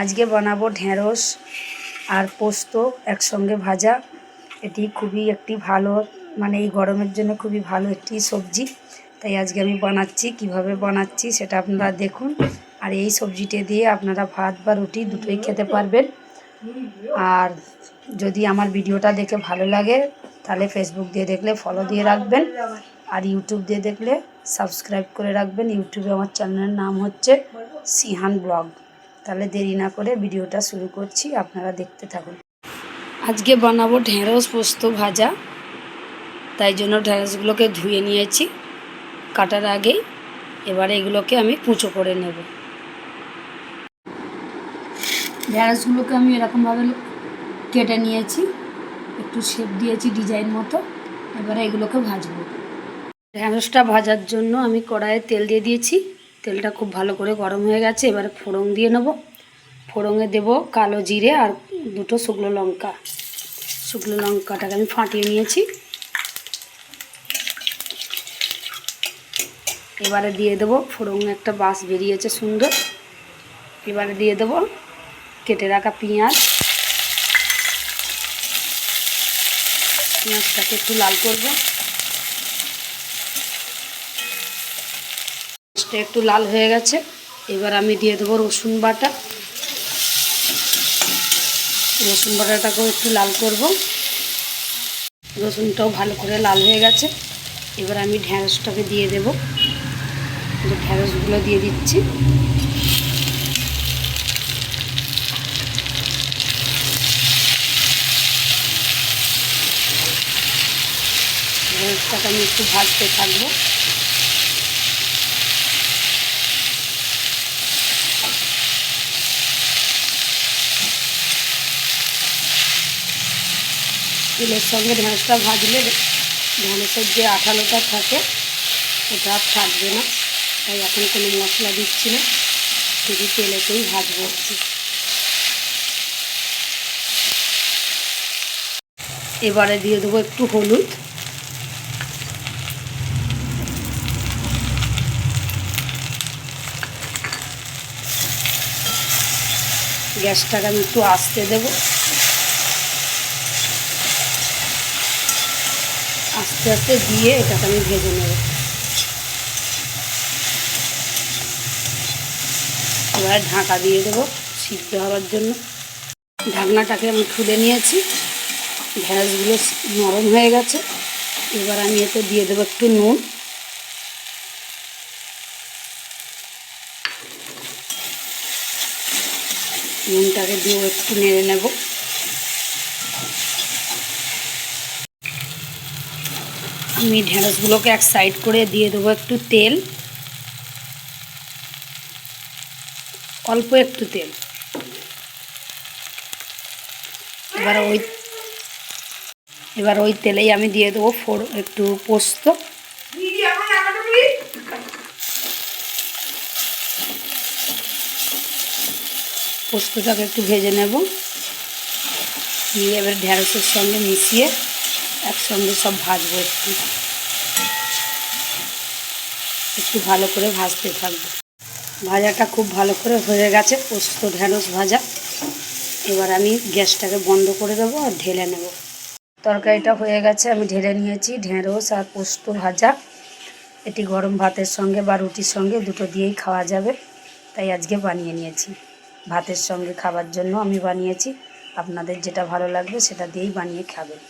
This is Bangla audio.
আজকে বানাবো ঢেঁড়স আর পোস্ত একসঙ্গে ভাজা। এটি খুবই একটি ভালো এই গরমের জন্য খুবই ভালো একটি সবজি। তাই আজকে আমি বানাচ্ছি, কিভাবে বানাচ্ছি সেটা আপনারা দেখুন। আর এই সবজিটা দিয়ে আপনারা ভাত বা রুটি দুটোই খেতে পারবেন। আর যদি আমার ভিডিওটা দেখে ভালো লাগে তাহলে ফেসবুক দিয়ে দেখলে ফলো দিয়ে রাখবেন, আর ইউটিউব দিয়ে দেখলে সাবস্ক্রাইব করে রাখবেন। ইউটিউবে আমার চ্যানেলের নাম হচ্ছে সিহান ব্লগ। তাহলে দেরি না করে ভিডিওটা শুরু করছি, আপনারা দেখতে থাকুন। আজকে বানাবো ঢেঁড়স পোস্ত ভাজা। তাই জন্য ঢেঁড়সগুলোকে ধুয়ে নিয়েছি কাটার আগেই। এবারে এগুলোকে আমি কুচো করে নেব। ঢেঁড়সগুলোকে আমি এরকমভাবে কেটে নিয়েছি, একটু শেপ দিয়েছি ডিজাইন মতো। এবারে এগুলোকে ভাজবো। ঢেঁড়সটা ভাজার জন্য আমি কড়াইয়ে তেল দিয়ে দিয়েছি। তেলটা খুব ভালো করে গরম হয়ে গেছে। এবারে ফোড়ন দিয়ে নেব। ফোড়নে দেব কালো জিরে আর দুটো শুকনো লঙ্কা। শুকনো লঙ্কাটাকে আমি ফাটিয়ে নিয়েছি। এবারে দিয়ে দেবো, ফোড়নে একটা বাস বেরিয়েছে সুন্দর। এবারে দিয়ে দেবো কেটে রাখা পেঁয়াজ। পেঁয়াজটাকে একটু লাল করবো। পেঁয়াজটা একটু লাল হয়ে গেছে। এবার আমি দিয়ে দেবো রসুন বাটা। রসুন বাটাটাকেও একটু লাল করব। রসুনটাও ভালো করে লাল হয়ে গেছে। এবার আমি ঢেঁড়সটাকে দিয়ে দেব। ঢেঁড়সগুলো দিয়ে দিচ্ছি। ঢেঁড়সটাকে আমি একটু ভাজতে থাকবো। তেলের সঙ্গে ঢেঁড়সটা ভাজলে ঢেঁড়সের যে আঠালোটা থাকে ওটা আর থাকবে না। তাই এখন কোনো মশলা দিচ্ছি না, শুধু তেলেতেই ভাজবো একটু। এবারে দিয়ে দেবো একটু হলুদ। গ্যাসটাকে আমি একটু আস্তে দেবো। আস্তে আস্তে দিয়ে এটাকে আমি ভেজে নেব। এবার ঢাকা দিয়ে দেবো সিদ্ধ হওয়ার জন্য। ঢাকনাটাকে আমি খুলে নিয়েছি। ঢেঁড়সগুলো নরম হয়ে গেছে। এবার আমি এতে দিয়ে দেবো একটু নুন। নুনটাকে দিয়েও একটু নেড়ে নেব। আমি ঢেঁড়সগুলোকে এক সাইড করে দিয়ে দেবো একটু তেল, অল্প একটু তেল। এবার ওই তেলেই আমি দিয়ে দেবো একটু পোস্ত। পোস্তটাকে একটু ভেজে নেব। নিয়ে এবার ঢেঁড়সের সঙ্গে মিশিয়ে একসঙ্গে সব ভাজবো। একটু ভালো করে ভাজতে থাকবো। ভাজাটা খুব ভালো করে হয়ে গেছে, পোস্ত ঢেঁড়স ভাজা। এবার আমি গ্যাসটাকে বন্ধ করে দেবো আর ঢেলে নেব। তরকারিটা হয়ে গেছে, আমি ঢেলে নিয়েছি। ঢেঁড়স আর পোস্ত ভাজা এটি গরম ভাতের সঙ্গে বা রুটির সঙ্গে দুটো দিয়েই খাওয়া যাবে। তাই আজকে বানিয়ে নিয়েছি। ভাতের সঙ্গে খাবার জন্য আমি বানিয়েছি। আপনাদের যেটা ভালো লাগবে সেটা দিয়েই বানিয়ে খাবেন।